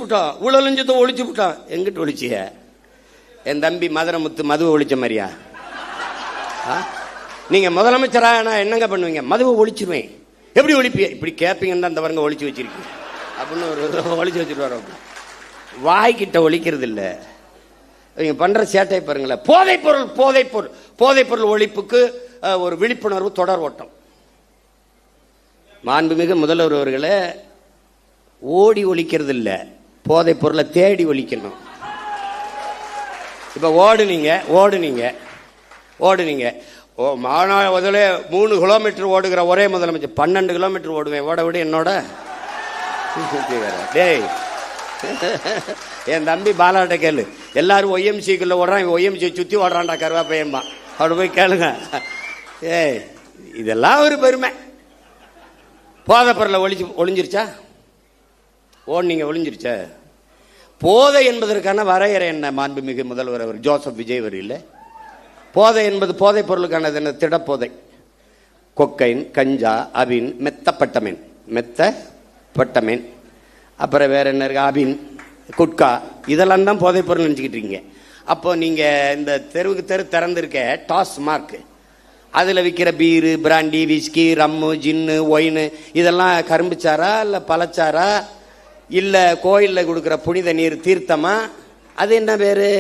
விட்டான், ஊழலிஞ்சத்தை ஒழிச்சு விட்டான். எங்கிட்ட ஒழிச்சிய? என் தம்பி மதுரமுத்து மதுவை ஒழிச்ச மாதிரியா? நீங்க முதலமைச்சரா நான் என்னங்க பண்ணுவீங்க? மதுவை ஒழிச்சிருவேன். எப்படி ஒழிப்பிய? இப்படி கேப்பீங்கன்னு தான் அந்த வரங்க ஒழிச்சு வச்சிருக்கீங்க அப்படின்னு ஒரு ஒழிச்சு வச்சுட்டு வர. வாய்கிட்ட ஒழிக்கிறது இல்லை. நீங்க பண்ற சேட்டை பாருங்களேன். போதைப் பொருள் ஒழிப்புக்கு ஒரு விழிப்புணர்வு தொடர் ஓட்டம். மாண்புமிகு முதல்வர் அவர்களே, ஓடி ஒழிக்கிறது இல்லை, போதைப் பொருளை தேடி ஒழிக்கணும். இப்ப ஓடுனீங்க மாநாடு 3 கிலோமீட்டர் ஓடுகிற ஒரே முதலமைச்சர் 12 கிலோமீட்டர் ஓடுவேன். ஓட விட என்னோட டேய் என் தம்பி பாலாட்ட கேளு. எல்லாரும் ஒய்எம்சிக்குள்ள ஓடுறான், ஒய்எம்சி சுத்தி ஓடுறான்டா கருவாப்பையம்மா. அவட போய் கேளுங்க. ஏய் இதெல்லாம் ஒரு பெருமை. போதை பொருளை ஒளிஞ்சிருச்சா? ஓடுனீங்க, ஒளிஞ்சிருச்சா? போதை என்பதற்கான வரையறை என்ன? மாண்புமிகு முதல்வர் அவர் ஜோசப் விஜய் வரையில் போதை என்பது போதைப் பொருளுக்கானது என்ன? திடப்போதை, கொக்கைன், கஞ்சா, அபின், மெத்தப்பட்டமேன், அப்புறம் வேற என்ன இருக்கு? அபின், குட்கா, இதெல்லாம் தான் போதைப் பொருள் நினச்சிக்கிட்டு இருக்கீங்க. அப்போ நீங்க இந்த தெருவுக்கு திறந்திருக்க டாஸ்மார்க், அதில் விற்கிற பீரு, பிராண்டி, விஸ்கி, ரம்மு, ஜின்னு, ஒயின், இதெல்லாம் கரும்புச்சாரா இல்லை பழச்சாரா இல்லை கோயிலில் கொடுக்குற புனித நீர் தீர்த்தமா? அது என்ன பேரு?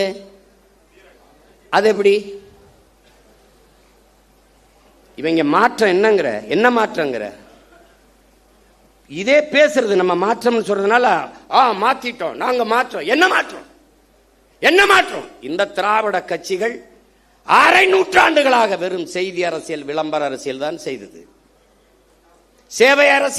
அது எப்படி? இவங்க மாற்றம் என்ன மாற்றங்கிற இதே பேசுறது. நம்ம மாற்றம் சொல்றதுனால மாத்திட்டோம், நாங்க மாற்றம். என்ன மாற்றம்? இந்த திராவிட கட்சிகள் அரை நூற்றாண்டுகளாக வெறும் செய்தி அரசியல், விளம்பர அரசியல் தான் செய்தது. சேவை அரசியல்